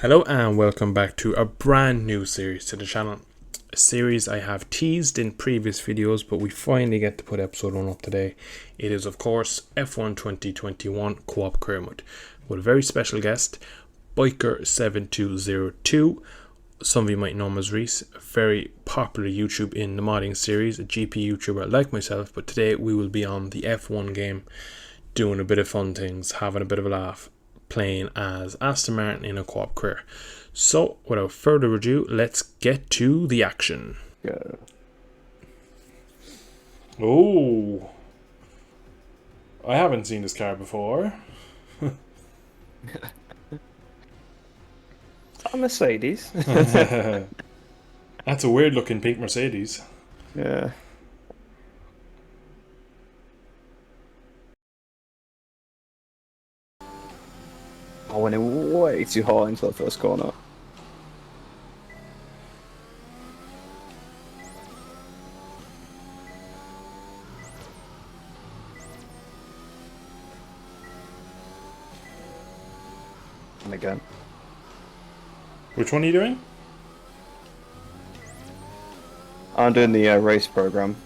Hello and welcome back to a brand new series to the channel. A series I have teased in previous videos, but we finally get to put episode 1 up today. It is of course F1 2021 Co-op Career Mode with a very special guest, Biker7202. Some of you might know him as Reese, a very popular YouTube in the modding series, a GP YouTuber like myself, but today we will be on the F1 game, doing a bit of fun things, having a bit of a laugh, playing as Aston Martin in a co-op career. So without further ado, let's get to the action. Go. Oh, I haven't seen this car before. A Mercedes. That's a weird looking pink Mercedes. Yeah. I went in way too hard into that first corner. And again. Which one are you doing? I'm doing the race program.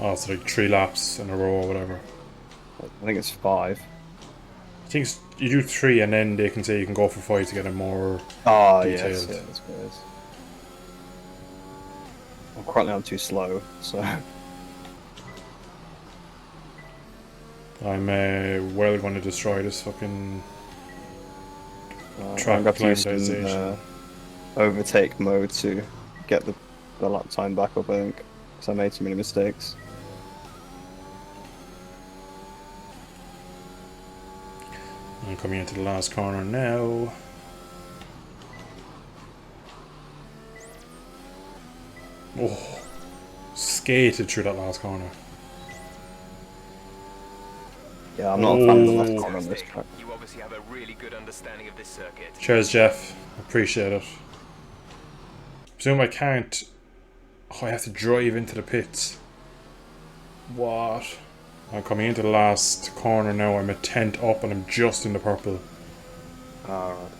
Oh, it's like 3 laps in a row or whatever. I think it's 5. I think you do 3 and then they can say you can go for 5 to get it more detailed. Yes, yeah, that's what it is. Well, currently I'm too slow, so... I'm well going to destroy this fucking track I'm going to use climatization. some overtake mode to get the lap time back up, I think. Because I made too many mistakes. I'm coming into the last corner now. Oh, skated through that last corner. Yeah, I'm not a fan of the last corner on this track. You obviously have a really good understanding of this circuit. Cheers, Jeff. Appreciate it. Presume I can't. Oh, I have to drive into the pits. What? I'm coming into the last corner now. I'm a 10th up and I'm just in the purple. Alright.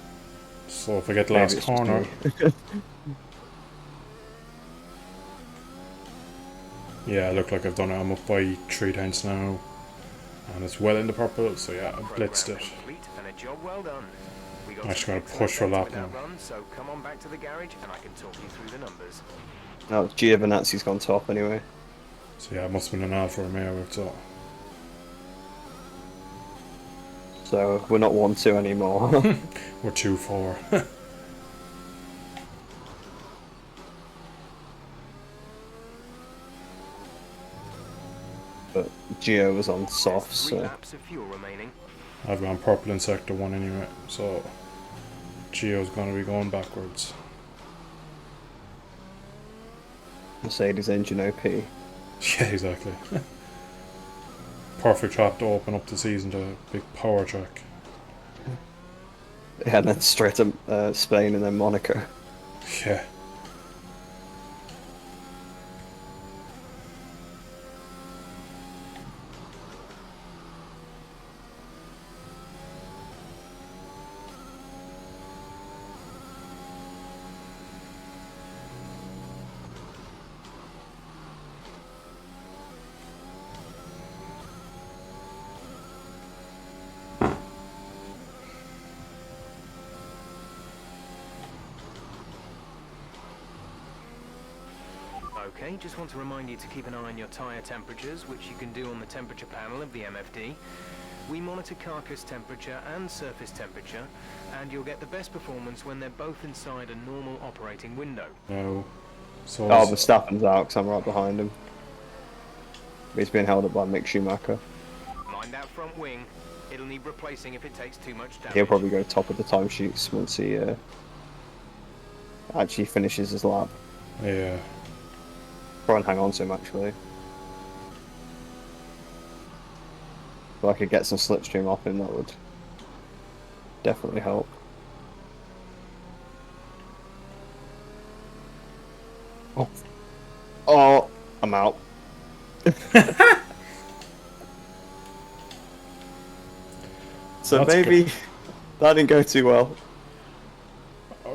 So if I get the last corner. Yeah, I look like I've done it. I'm up by 3 tenths now. And it's well in the purple, so yeah, I blitzed it. I'm actually going to push for a lap now. So come on back to the garage and I can talk you through the numbers. No, Giovinazzi's gone top anyway. So yeah, it must have been an Alfa Romeo, so. So we're not 1-2 anymore. We're 2-4. But Gio was on soft, so... I've gone purple in sector 1 anyway, so Gio's going to be going backwards. Mercedes engine OP. Yeah, exactly. Perfect track to open up the season to a big power track. Yeah, and then straight to Spain and then Monaco. Yeah. Okay, just want to remind you to keep an eye on your tyre temperatures, which you can do on the temperature panel of the MFD. We monitor carcass temperature and surface temperature, and you'll get the best performance when they're both inside a normal operating window. No. So Oh, Verstappen's out because I'm right behind him. He's being held up by Mick Schumacher. Mind that front wing. It'll need replacing if it takes too much damage. He'll probably go top of the timesheets once he actually finishes his lap. yeah. Try and hang on to him actually. If I could get some slipstream off him, that would definitely help. Oh, oh, I'm out. So That's maybe good. that didn't go too well.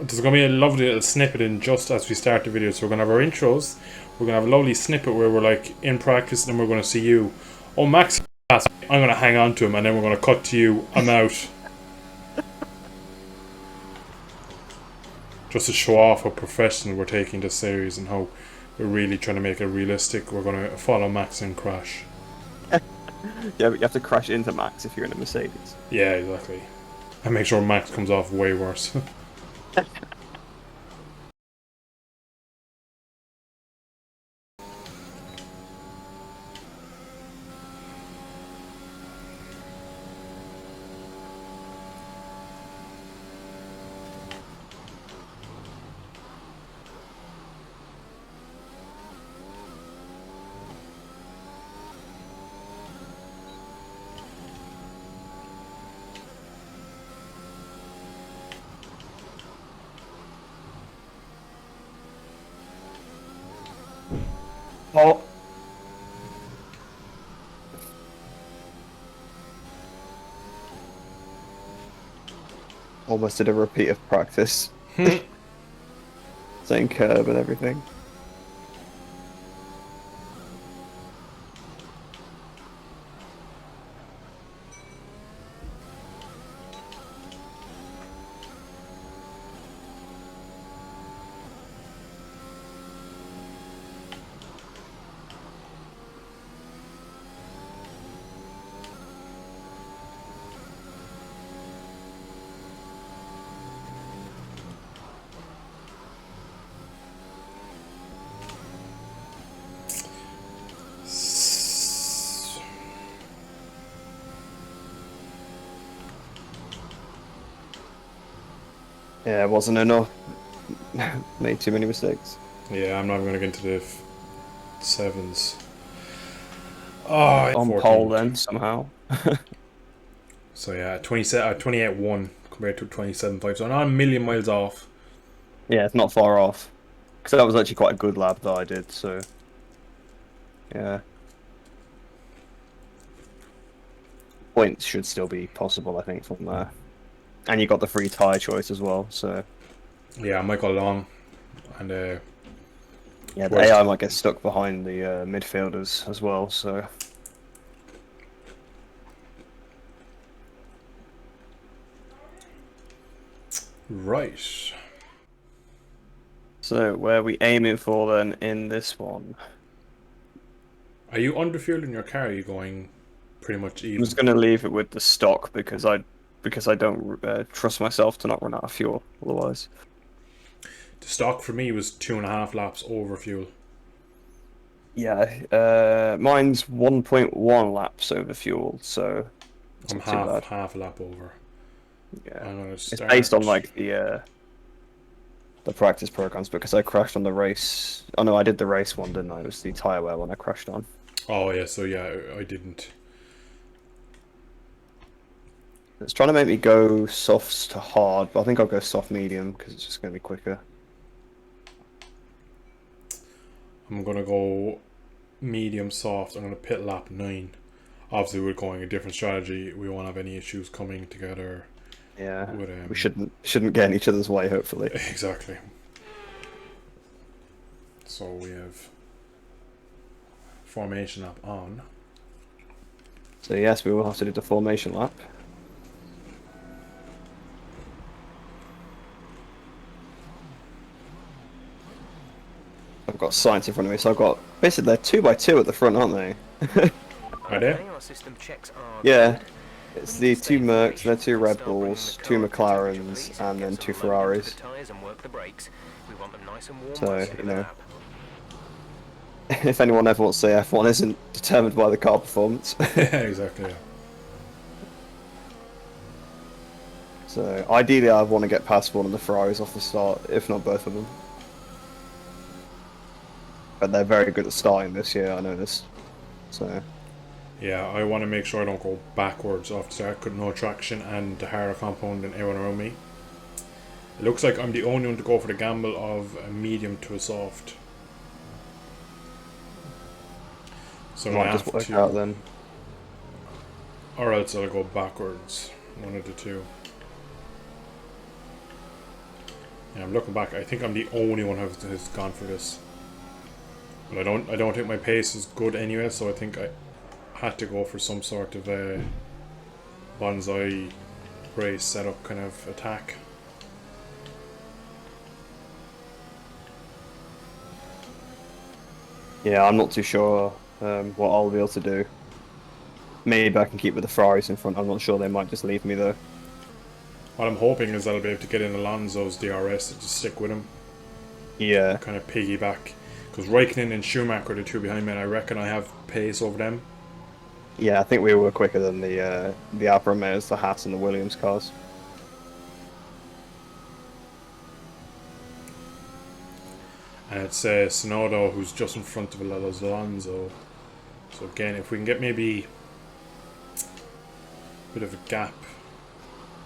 there's going to be a lovely little snippet in just as we start the video. So we're going to have our intros. We're going to have a lovely snippet where we're like in practice, and then we're going to see you. Oh, Max, I'm going to hang on to him, and then we're going to cut to you. I'm out. Just to show off how professional we're taking this series and how we're really trying to make it realistic. We're going to follow Max and crash. Yeah, but you have to crash into Max if you're in a Mercedes. Yeah, exactly. And make sure Max comes off way worse. Oh. Almost did a repeat of practice. Same curb and everything. Yeah, it wasn't enough. Made too many mistakes. Yeah, I'm not even going to get into the sevens. Oh, On 14. pole then, somehow. So yeah, 28-1 compared to 27.5. So not a million miles off. Yeah, it's not far off. Because that was actually quite a good lap that I did, so... Yeah. Points should still be possible, I think, from there. And you got the free tyre choice as well, so... Yeah, I might go long. And yeah, the AI might get stuck behind the midfielders as well, so... Right. So, where are we aiming for then in this one? Are you underfueled in your car? Are you going pretty much even? I'm just going to leave it with the stock because I don't trust myself to not run out of fuel otherwise. The stock for me was 2.5 laps over fuel. Yeah, mine's 1.1 laps over fuel, so I'm half a lap over. Yeah, I'm gonna start. it's based on like the practice programs because I crashed on the race. Oh no, I did the race one, didn't I? It was the tyre wear one I crashed on. Oh yeah, so yeah, I didn't. It's trying to make me go soft to hard, but I think I'll go soft medium because it's just going to be quicker. I'm gonna go medium soft. I'm gonna pit lap 9. Obviously, we're going a different strategy. We won't have any issues coming together. Yeah, with, we shouldn't get in each other's way, hopefully. Exactly. So we have formation lap on. So yes, we will have to do the formation lap. I've got science in front of me, so I've got basically they're 2x2 at the front, aren't they? Are they? Yeah, it's the 2 Mercs, they're 2 Red Bulls, 2 McLarens, and then 2 Ferraris. So, you know, if anyone ever wants to say F1 isn't determined by the car performance. Yeah, exactly. Yeah. So, ideally I want to get past one of the Ferraris off the start, if not both of them. But they're very good at starting this year, I know this. So... Yeah, I want to make sure I don't go backwards off the start, got no traction and the harder compound than everyone around me. It looks like I'm the only one to go for the gamble of a medium to a soft. So I have just work to, out then. or else I'll go backwards. One of the two. Yeah, I'm looking back. I think I'm the only one who has gone for this. But I don't think my pace is good anyway. So I think I had to go for some sort of a bonsai race setup kind of attack. Yeah, I'm not too sure what I'll be able to do. Maybe I can keep with the Ferraris in front. I'm not sure. They might just leave me though. What I'm hoping is that I'll be able to get in Alonso's DRS to just stick with him. Yeah. Kind of piggyback. Because Raikkonen and Schumacher are the two behind me, and I reckon I have pace over them. Yeah, I think we were quicker than the Alfa Romeos, the Haas, and the Williams cars. And it's Sonoda who's just in front of Alonso. So again, if we can get maybe a bit of a gap,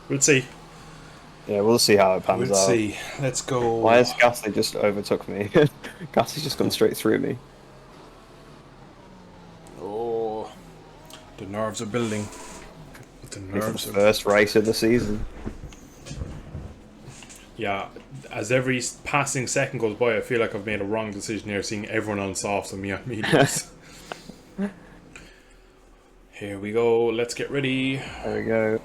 we'll see. Yeah, we'll see how it pans We'll out. see. Let's go. Why has Gasly just overtook me? Gasly's just gone straight through me. Oh, the nerves are building. The nerves It's the are. first race of the season. Yeah, as every passing second goes by, I feel like I've made a wrong decision here, seeing everyone on softs and me on mediums. Here we go. Let's get ready. There we go.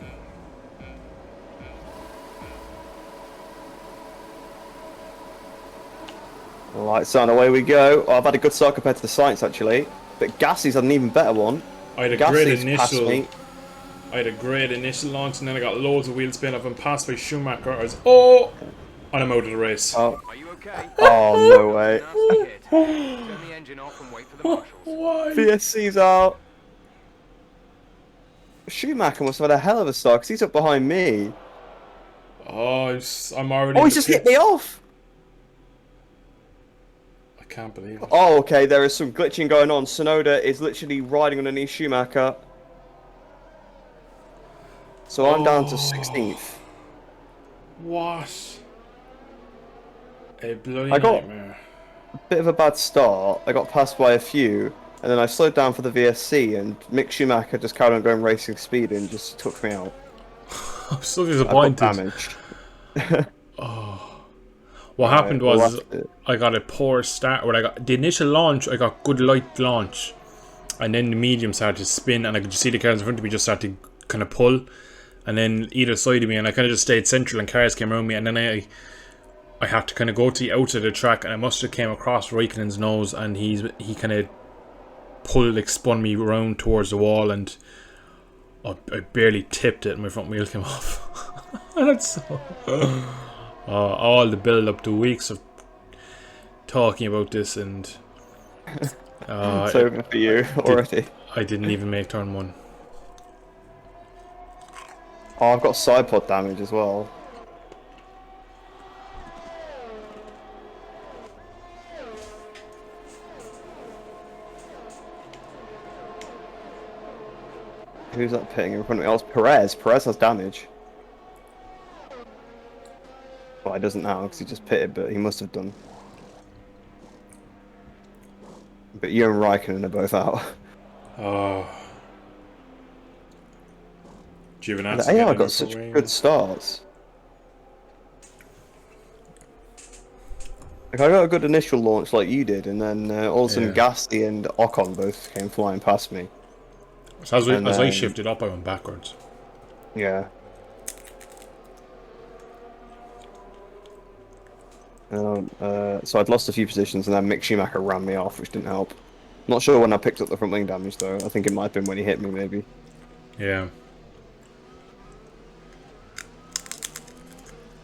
Lights on, away we go. Oh, I've had a good start compared to the Sainz actually, but Gasly's had an even better one. I had a great Gasly's passed initial. me. I had a great initial launch, and then I got loads of wheel spin. I've been passed by Schumacher. And I'm out of the race. Oh, Are you okay? oh no way. Nasty hit. Turn the engine off and wait for the marshals. Why? VSC's out. Schumacher must have had a hell of a start because he's up behind me. Oh, I'm already. Oh, in he the just hit pits. me off. I can't believe it. Oh, okay, there is some glitching going on. Sonoda is literally riding underneath Schumacher. So I'm down to 16th. What? A bloody I got- nightmare. Bit of a bad start. I got passed by a few, and then I slowed down for the VSC, and Mick Schumacher just carried on going racing speed and just took me out. I'm so I got disappointed. damaged. What happened well, was that's it. I got a poor start. When I got the initial launch, I got good light launch, and then the medium started to spin, and I could just see the cars in front of me just start to kind of pull, and then either side of me, and I kind of just stayed central, and cars came around me, and then I had to kind of go to the outside of the track, and I must have came across Raikkonen's nose, and he kind of pulled, like spun me around towards the wall, and I barely tipped it, and my front wheel came off. And it's so all the build up to weeks of talking about this, and It's over for you already. I didn't even make turn one. Oh, I've got side pod damage as well. Who's that pitting in front of me? Oh, it's Perez. Perez has damage. Well, he doesn't now because he just pitted, but he must have done. But you and Raikkonen are both out. Oh. The AI got such good starts. Like I got a good initial launch like you did, and then all of a sudden Yeah. Gasly and Ocon both came flying past me. So as I then- shifted up, I went backwards. Yeah. So I'd lost a few positions, and then Mick Schumacher ran me off, which didn't help. Not sure when I picked up the front wing damage though. I think it might have been when he hit me, maybe. Yeah.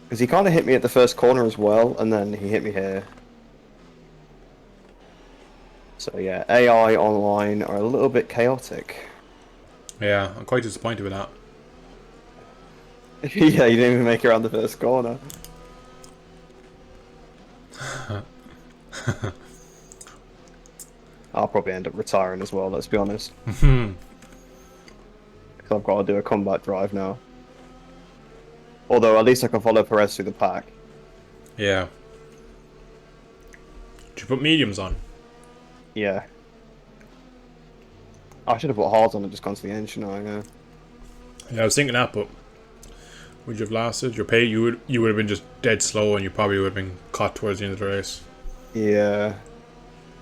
Because he kind of hit me at the first corner as well, and then he hit me here. So yeah, AI online are a little bit chaotic. Yeah, I'm quite disappointed with that. Yeah, you didn't even make it around the first corner. I'll probably end up retiring as well, let's be honest. Because I've got to do a combat drive now. Although at least I can follow Perez through the pack. Yeah. Did you put mediums on? Yeah. I should have put hards on and just gone to the end, shouldn't I? Yeah. Yeah, I was thinking that, but would you have lasted? Your pace, you would have been just dead slow, and you probably would have been caught towards the end of the race. Yeah.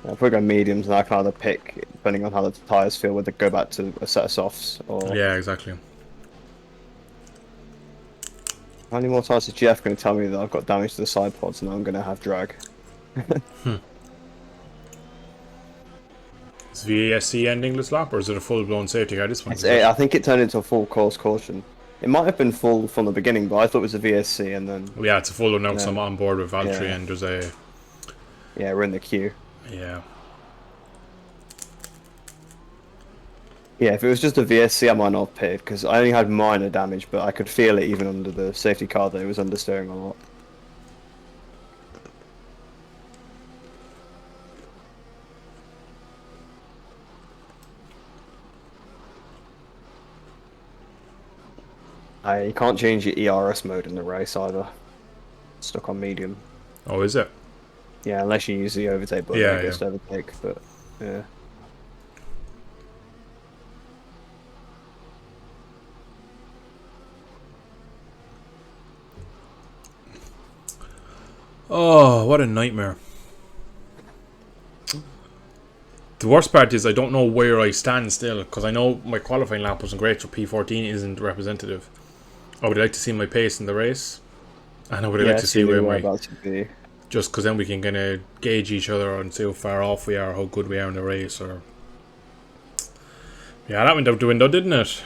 If we go mediums, and I can either pick, depending on how the tyres feel, whether go back to a set of softs or. Yeah, exactly. How many more times is Jeff going to tell me that I've got damage to the side pods and I'm going to have drag? Is VSC ending this lap, or is it a full-blown safety car? This one. I think it turned into a full course caution. It might have been full from the beginning, but I thought it was a VSC and then. Yeah, it's a full one now. So I'm on board with Valtteri, and there's a. Yeah, we're in the queue. Yeah. Yeah, if it was just a VSC, I might not have pitted because I only had minor damage, but I could feel it even under the safety car that it was understeering a lot. You can't change your ERS mode in the race either. Stuck on medium. Oh, is it? Yeah, unless you use the overtake button, Yeah, I guess, to overtake, but yeah. Oh, what a nightmare. The worst part is I don't know where I stand still, because I know my qualifying lap wasn't great, so P14 isn't representative. I would like to see my pace in the race, and I would like to see where my... Just because then we can kind of gauge each other and see how far off we are, how good we are in the race, or... Yeah, that went out the window, didn't it?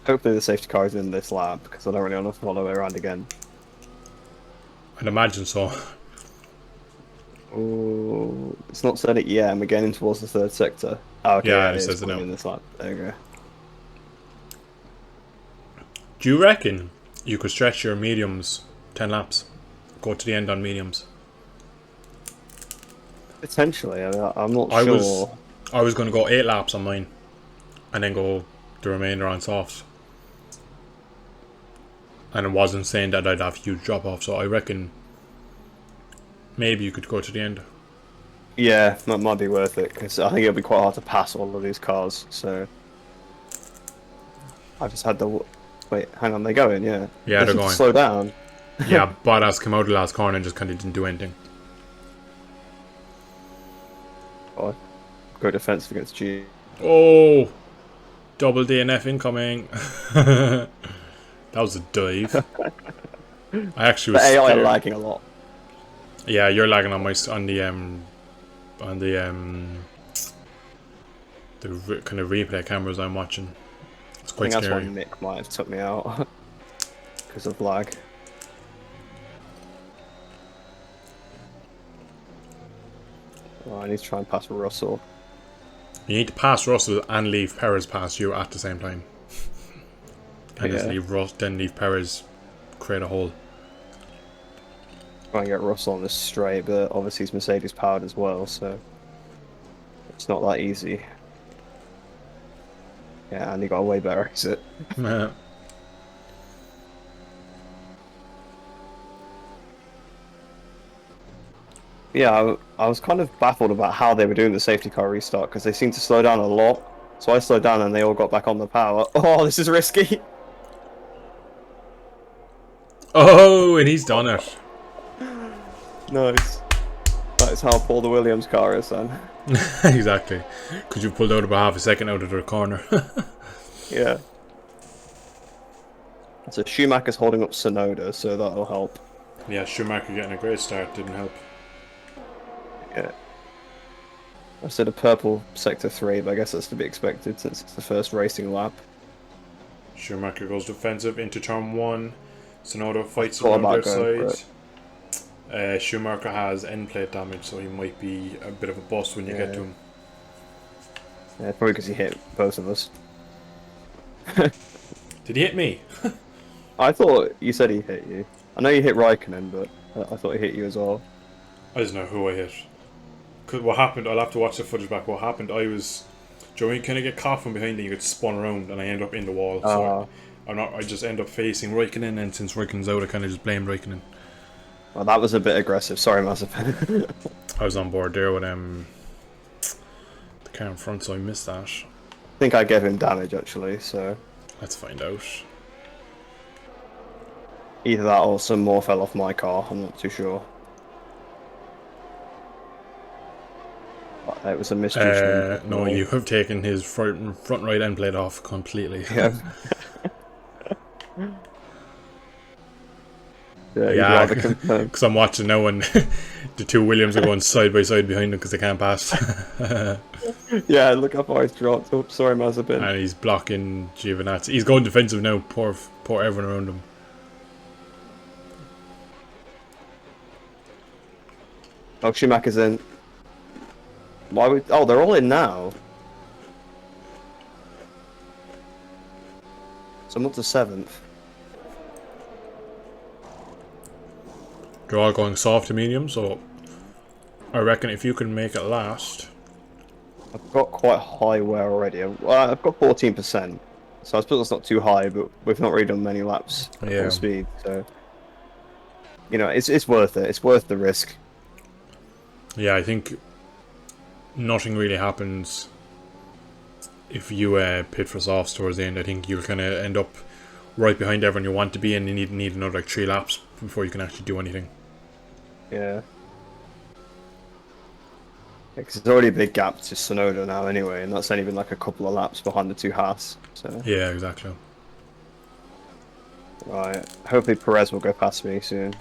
Hopefully the safety car is in this lap, because I don't really want to follow it around again. I'd imagine so. Oh, it's not said it yet, and we're getting towards the third sector. Oh, okay, Yeah, it it is says it now. in this lap. There you go. Do you reckon you could stretch your mediums 10 laps? Go to the end on mediums? Potentially, I'm not sure. I was going to go 8 laps on mine, and then go the remainder on softs. And it wasn't saying that I'd have huge drop off, so I reckon maybe you could go to the end. Yeah, that might be worth it, because I think it'll be quite hard to pass all of these cars, so... I just had the... Wait, hang on, they're going, yeah. Yeah, they're going. Slow down. Yeah, Bottas came out of the last corner and just kind of didn't do anything. Oh, go defensive against G. Oh! Double DNF incoming. That was a dive. I actually was The AI scared. lagging a lot. Yeah, you're lagging on my the kind of replay cameras I'm watching. It's quite I think scary. that's why Mick might have took me out because of lag. Oh, I need to try and pass Russell. You need to pass Russell and leave Perez past you at the same time. And just leave Perez, create a hole. Try and get Russell on this straight, but obviously he's Mercedes powered as well, so it's not that easy. Yeah, and he got a way better exit. Yeah, I was kind of baffled about how they were doing the safety car restart, because they seemed to slow down a lot. So I slowed down and they all got back on the power. Oh, this is risky. Oh, and he's done it. Nice. That is how Paul the Williams car is then. Exactly. Because you pulled out about half a second out of the corner. Yeah. So Schumacher's holding up Sonoda, so that'll help. Yeah, Schumacher getting a great start didn't help. Yeah. I said a purple sector 3, but I guess that's to be expected since it's the first racing lap. Schumacher goes defensive into turn 1. Sonoda fights Thought around their about going side. Schumacher has end plate damage, so he might be a bit of a bust when you get to him. Yeah, probably because he hit both of us. Did he hit me? I thought you said he hit you. I know you hit Raikkonen, but I thought he hit you as well. I don't know who I hit. Cause what happened, I'll have to watch the footage back. What happened, I was... Do you know when you kind of get caught from behind and you get spun around and I end up in the wall? So I just end up facing Raikkonen, and since Raikkonen's out, I kind of just blame Raikkonen. Well, that was a bit aggressive. Sorry, Mazepin. I was on board there with the car in front, so I missed that. I think I gave him damage actually, so Let's find out. either that or some more fell off my car. I'm not too sure. But it was a misjudgment. No, you have taken his front right end plate off completely. Yeah. Yeah, because I'm watching now and the two Williams are going side by side behind him because they can't pass. Yeah, look how far he's dropped. Oh, sorry, Mazepin. And he's blocking Giovinazzi. He's going defensive now. Poor everyone around him. Oh, Schumacher's in. Why would? Oh, they're all in now. So I'm up to 7th. They're all going soft to medium, so I reckon if you can make it last. I've got quite high wear already. I've got 14%, so I suppose it's not too high, but we've not really done many laps at full speed, so you know it's worth it. It's worth the risk. Yeah, I think nothing really happens if you pit for softs towards the end. I think you're going to end up right behind everyone you want to be, and you need another like 3 laps before you can actually do anything. Yeah. Because it's already a big gap to Sonoda now anyway, and that's only been like a couple of laps behind the 2 Haas. So Yeah, exactly. right, hopefully Perez will go past me soon.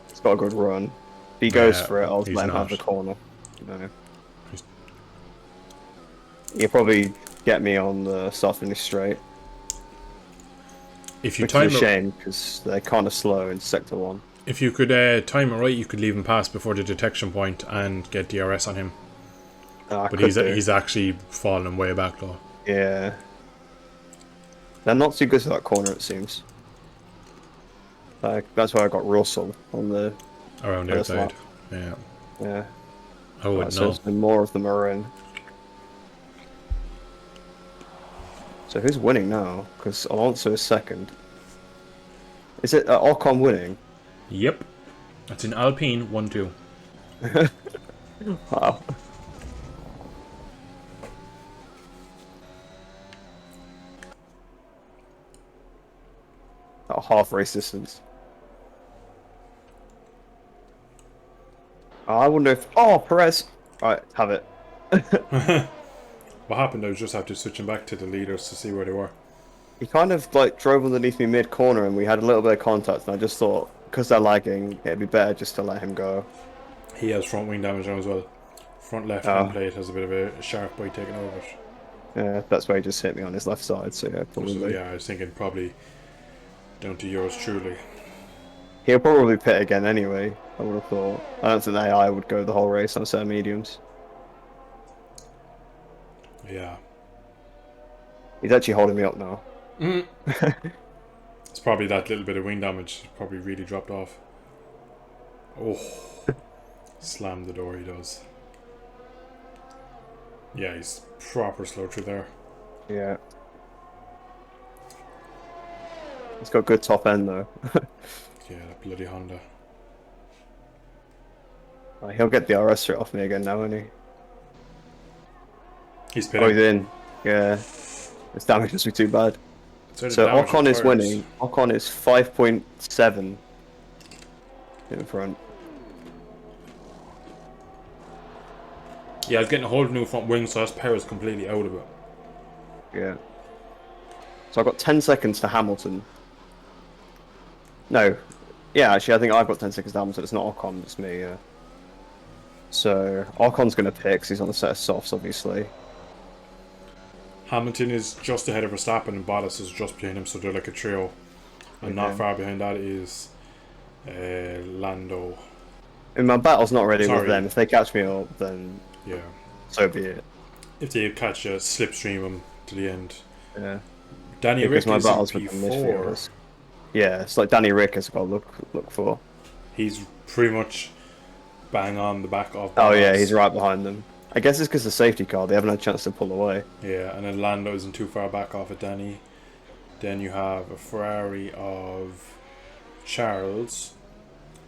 He's got a good run. If he goes for it, I'll let him have the corner. No. He'll probably get me on the start finish straight. If you Which time is a it, shame because they're kind of slow in sector 1. if you could time it right, you could leave him pass before the detection point and get DRS on him. But he's actually fallen way back though. Yeah. They're not too good for that corner, it seems. That's why I got Russell on the Around the outside. Yeah. Yeah. I would know. So more of them are in. So who's winning now? Because Alonso is 2nd. Is it Ocon winning? Yep. That's in Alpine 1-2. Wow. Oh, half race distance. I wonder if... Oh, Perez! Right, have it. What happened? I was just after switching back to the leaders to see where they were. He kind of like drove underneath me mid-corner and we had a little bit of contact, and I just thought, because they're lagging, it'd be better just to let him go. He has front wing damage now as well. Front left hand plate has a bit of a sharp bite taking over it. Yeah, that's why he just hit me on his left side, so yeah, probably. Yeah, I was thinking probably down to yours truly. He'll probably pit again anyway, I would have thought. I don't think the AI would go the whole race on a set of mediums. Yeah. He's actually holding me up now. It's probably that little bit of wing damage probably really dropped off. Oh. Slammed the door, he does. Yeah, he's proper slow through there. Yeah. He's got good top end though. Yeah, that bloody Honda. He'll get the RS straight off me again now, won't he? He's pitting. Oh, he's in. Yeah. His damage must be too bad. So Ocon is winning. Ocon is 5.7 in front. Yeah, he's getting a whole new front wing, so his power is completely out of it. Yeah. So I've got 10 seconds to Hamilton. No. Yeah, actually, I think I've got 10 seconds to Hamilton. It's not Ocon, it's me, yeah. So Ocon's going to pick, because he's on the set of softs, obviously. Hamilton is just ahead of Verstappen and Bottas is just behind him, so they're like a trio. And not far behind that is Lando. And my battle's not ready with them. If they catch me up, then yeah, so be it. If they catch a slipstream them to the end. Yeah. Danny Rick my is battles in with P4. Yeah, it's like Danny Rick has got to look for. He's pretty much bang on the back of Bottas. Oh yeah, he's right behind them. I guess it's because the safety car, they haven't had a chance to pull away. Yeah, and then Lando isn't too far back off of Danny. Then you have a Ferrari of Charles,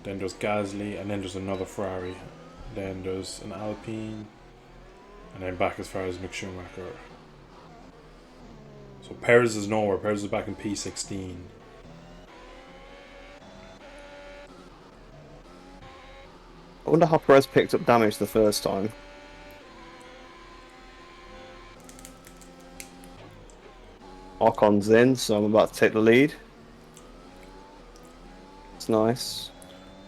then there's Gasly, and then there's another Ferrari, then there's an Alpine, and then back as far as Mick Schumacher. So Perez is nowhere. Perez is back in P16. I wonder how Perez picked up damage the first time. Ocon's in, so I'm about to take the lead. It's nice.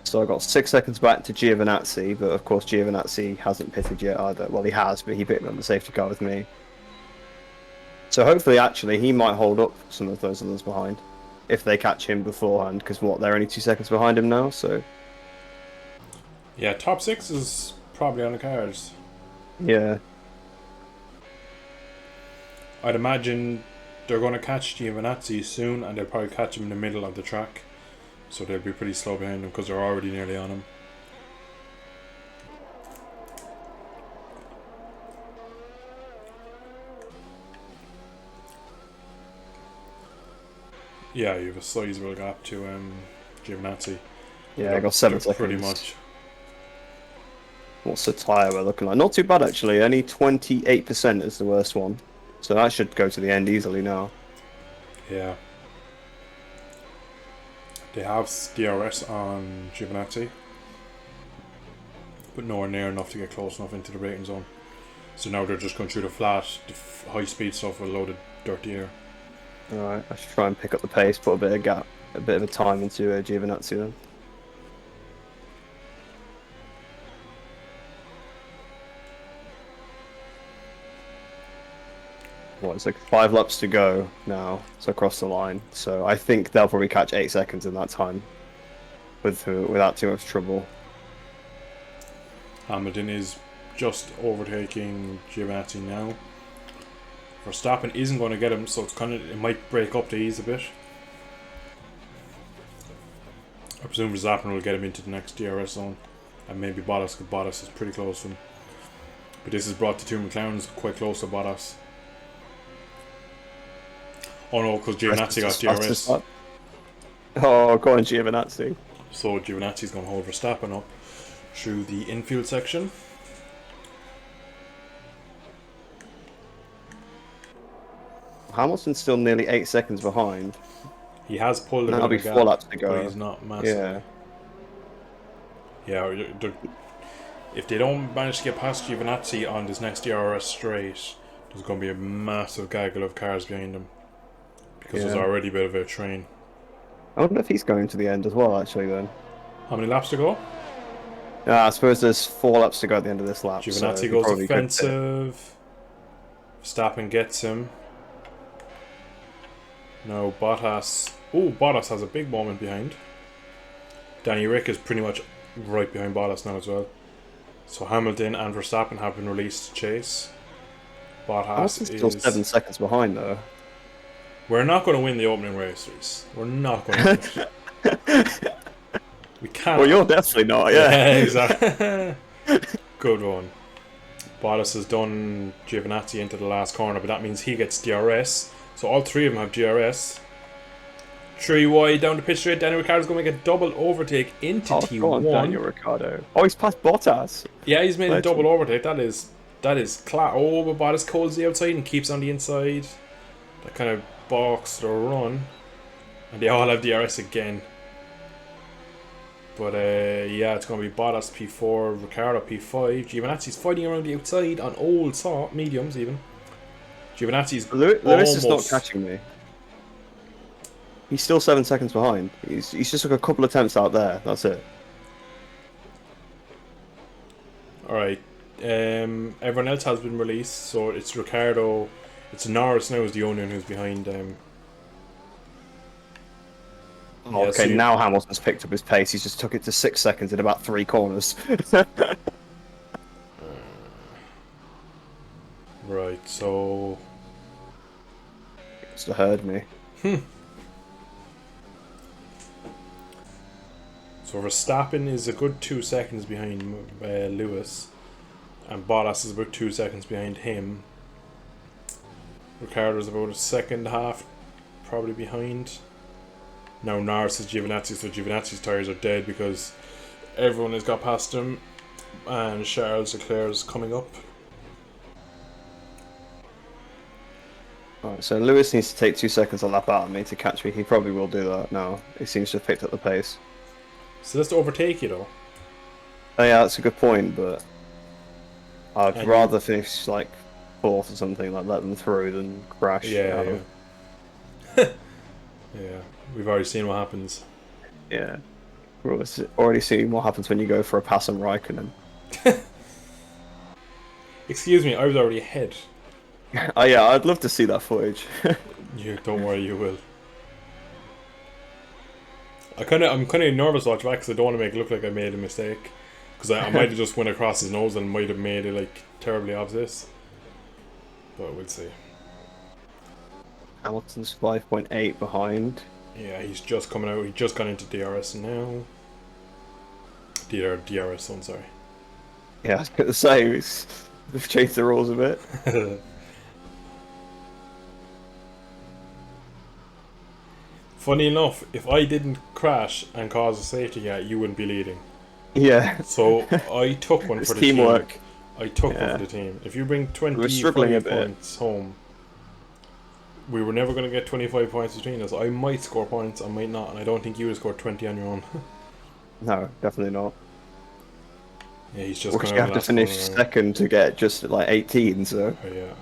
So I got 6 seconds back to Giovinazzi, but of course Giovinazzi hasn't pitted yet either. Well, he has, but he picked up the safety car with me. So hopefully, actually, he might hold up some of those others behind if they catch him beforehand. Because they're only 2 seconds behind him now. So yeah, top 6 is probably on the cards. Yeah. I'd imagine they're going to catch Giovinazzi soon, and they'll probably catch him in the middle of the track. So they'll be pretty slow behind him because they're already nearly on him. Yeah, you have a sizable gap to Giovinazzi. Yeah, I got 7 seconds. Pretty much. What's the tyre we're looking like? Not too bad, actually. Only 28% is the worst one. So that should go to the end easily now. Yeah. They have DRS on Giovinazzi, but nowhere near enough to get close enough into the braking zone. So now they're just going through the flat, high speed stuff with a load of dirty air. Alright, I should try and pick up the pace, put a bit of gap, a bit of a time into Giovinazzi then. What, it's like 5 laps to go now, so across the line. So I think they'll probably catch 8 seconds in that time, without too much trouble. Hamilton is just overtaking Giovinazzi now. Verstappen isn't going to get him, so it might break up the ease a bit. I presume Verstappen will get him into the next DRS zone, and maybe Bottas, because Bottas is pretty close to him. But this is brought to 2 McLarens quite close to Bottas. Oh no, because Giovinazzi got DRS. Oh, go on, Giovinazzi. So Giovinazzi's going to hold Verstappen up through the infield section. Hamilton's still nearly 8 seconds behind. He has pulled a That'll be bit of a 4 gap, laps to go. but he's not massive. Yeah, if they don't manage to get past Giovinazzi on this next DRS straight, there's going to be a massive gaggle of cars behind him. Because there's already a bit of a train. I wonder if he's going to the end as well, actually, then. How many laps to go? I suppose there's 4 laps to go at the end of this lap. Giovinazzi goes offensive. Verstappen gets him. Now Bottas. Oh, Bottas has a big moment behind. Danny Rick is pretty much right behind Bottas now as well. So Hamilton and Verstappen have been released to chase. Bottas is still 7 seconds behind, though. We're not going to win the opening races. We're not going to. We can't. Well, you're definitely not, yeah. Exactly. Good one. Bottas has done Giovinazzi into the last corner, but that means he gets DRS. So all 3 of them have DRS. 3 wide down the pit straight. Daniel Ricciardo's going to make a double overtake into T1. Go on, Daniel Ricciardo. Oh, he's past Bottas. Yeah, he's made a double overtake. That is class. Oh, but Bottas calls the outside and keeps on the inside. That kind of box the run. And they all have DRS again. But yeah, it's going to be Bottas P4, Ricciardo P5. Giovinazzi's fighting around the outside on old mediums even. Giovinazzi's Lewis is not catching me. He's still 7 seconds behind. He's just like a couple attempts out there. That's it. Alright. Everyone else has been released, so it's Ricciardo. It's Norris now is the only one who's behind. Okay, so now Hamilton's picked up his pace. He's just took it to 6 seconds in about 3 corners. Right, so He must have heard me. So Verstappen is a good 2 seconds behind Lewis, and Bottas is about 2 seconds behind him. Ricciardo's about a second half probably behind. Now Norris is Giovinazzi, so Giovinazzi's tyres are dead because everyone has got past him, and Charles Leclerc's coming up. Alright, so Lewis needs to take 2 seconds on lap out of me to catch me. He probably will do that now. He seems to have picked up the pace. So that's to overtake you though. Oh yeah, that's a good point, but I'd And rather finish like 4th or something, like let them through than crash. Yeah, yeah. Yeah, we've already seen what happens. Yeah. We're already seeing what happens when you go for a pass on Raikkonen. Excuse me, I was already ahead. Oh yeah, I'd love to see that footage. You don't worry, you will. I'm kind of nervous watching back because I don't want to make it look like I made a mistake. Because I might have just went across his nose and might have made it like terribly obvious. But we'll see. Hamilton's 5.8 behind. Yeah, he's just coming out. He's just gone into DRS now. DRS, I'm sorry. Yeah, I was going to say, we've changed the rules a bit. Funny enough, if I didn't crash and cause a safety car, you wouldn't be leading. Yeah. So I took one for the teamwork. team. I took one for the team. If you bring 25 points home, we were never going to get 25 points between us. I might score points, I might not, and I don't think you would score 20 on your own. No, definitely not. Yeah, he's just going to have to finish second to get just like 18, so... Oh, yeah.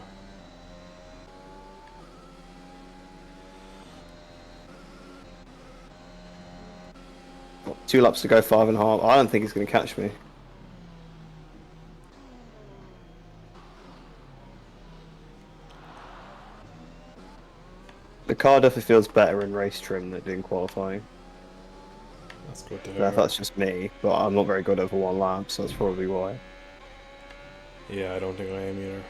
Got 2 laps to go, 5.5. I don't think he's going to catch me. The car definitely feels better in race trim than it did in qualifying. That's good to hear. That's just me, but I'm not very good over 1 lap, so that's probably why. Yeah, I don't think I am either.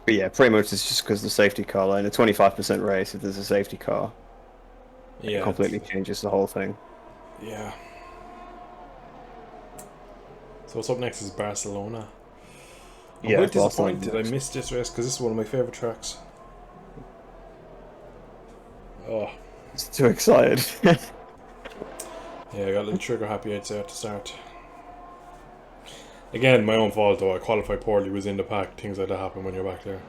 But yeah, pretty much it's just because the safety car, like in a 25% race, if there's a safety car, yeah, it completely changes the whole thing. Yeah. So what's up next is Barcelona. I'm quite disappointed I missed this race because this is one of my favourite tracks. Oh. It's too excited. Yeah, I got a little trigger happy I'd say at the start. Again, my own fault though, I qualified poorly, was in the pack, things like that happen when you're back there.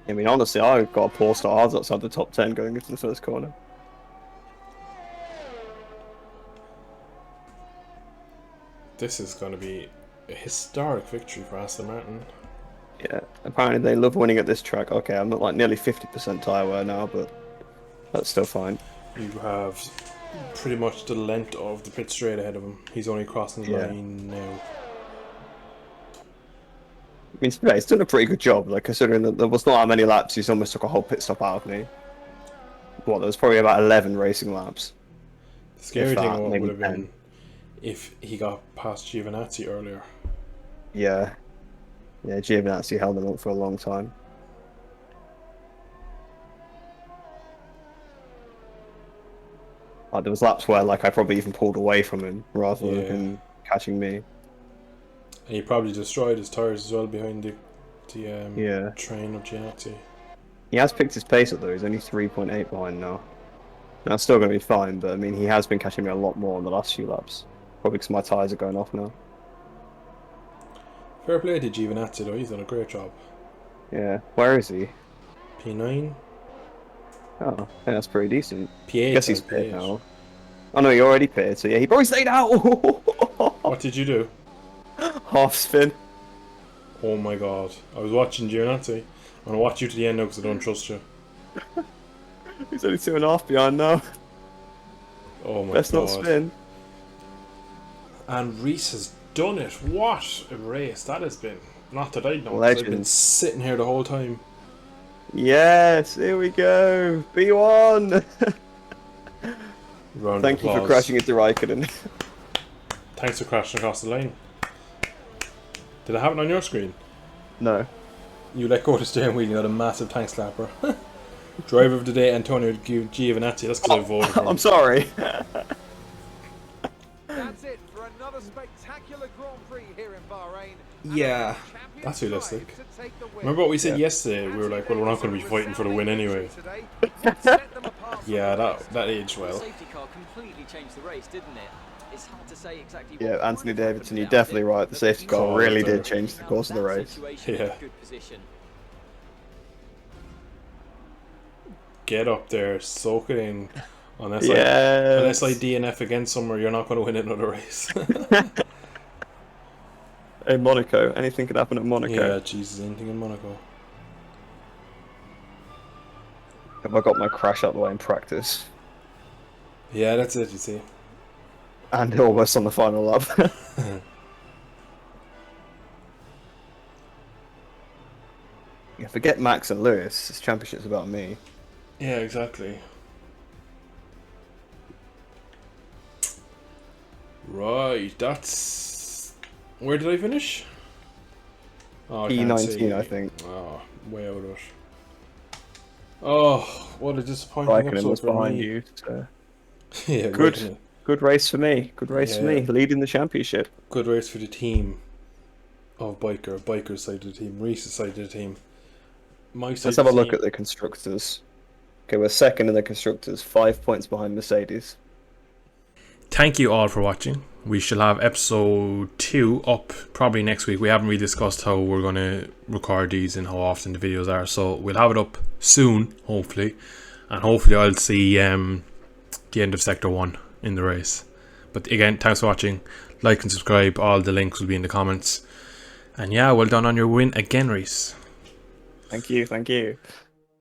I mean, honestly, I got a poor start. I was outside the top 10 going into the first corner. This is going to be a historic victory for Aston Martin. Yeah, apparently they love winning at this track. Okay, I'm at like nearly 50% tyre wear now, but that's still fine. You have pretty much the length of the pit straight ahead of him. He's only crossing the line now. I mean, he's done a pretty good job, like considering that there was not that many laps. He's almost took a whole pit stop out of me. What, there was probably about 11 racing laps. The scary thing would have been if he got past Giovinazzi earlier. Yeah. Yeah, Giovinazzi held him up for a long time. Like, there was laps where like I probably even pulled away from him rather than him catching me. And he probably destroyed his tyres as well behind the train of Giovinazzi. He has picked his pace up though, he's only 3.8 behind now. That's still going to be fine, but I mean, he has been catching me a lot more in the last few laps. Probably because my tyres are going off now. Fair play to Giovinazzi though, he's done a great job. Yeah, where is he? P9? Oh, yeah, that's pretty decent. P8. I guess he's pitted now. Oh no, he already pitted, so yeah, he probably stayed out! What did you do? Half spin. Oh my god. I was watching Giovinazzi. I'm going to watch you to the end now because I don't trust you. He's only 2.5 behind now. Oh my god. Best not spin. And Reese has done it. What a race that has been. Not that I know, I've been sitting here the whole time. Yes, here we go. B1. Thank you for crashing into Raikkonen. Thanks for crashing across the lane. Did it happen on your screen? No. You let go of the steering wheel, you got a massive tank slapper. Driver of the day, Antonio Giovinazzi. That's because I voted for him. I'm sorry. That's it for another Yeah, that's realistic. Remember what we said yesterday? We were like, well, we're not going to be fighting for the win anyway. Yeah, that aged well. Safety car completely changed the race, didn't it? It's hard to say exactly. Yeah, Anthony Davidson, you're definitely right. The safety car really did change the course of the race. Yeah. Get up there, soak it in. Unless I DNF again somewhere, you're not going to win another race. In Monaco, anything could happen at Monaco. Yeah, Jesus, anything in Monaco. Have I got my crash out of the way in practice? Yeah, that's it, you see. And almost on the final lap. Yeah, forget Max and Lewis. This championship's about me. Yeah, exactly. Right, that's... Where did I finish? Oh, E19, I think. Oh, way out of it. Oh, what a disappointing episode was for behind me. you. So. Yeah, Good race for me. Good race for me. Leading the championship. Good race for the team of Biker's side of the team, Reese's side of the team. Let's have a look at the constructors. Okay, we're second in the constructors, 5 points behind Mercedes. Thank you all for watching. We shall have episode 2 up probably next week. We haven't really discussed how we're going to record these and how often the videos are, so we'll have it up soon, hopefully. And hopefully I'll see the end of Sector 1 in the race. But again, thanks for watching. Like and subscribe. All the links will be in the comments. And yeah, well done on your win again, Reese. Thank you.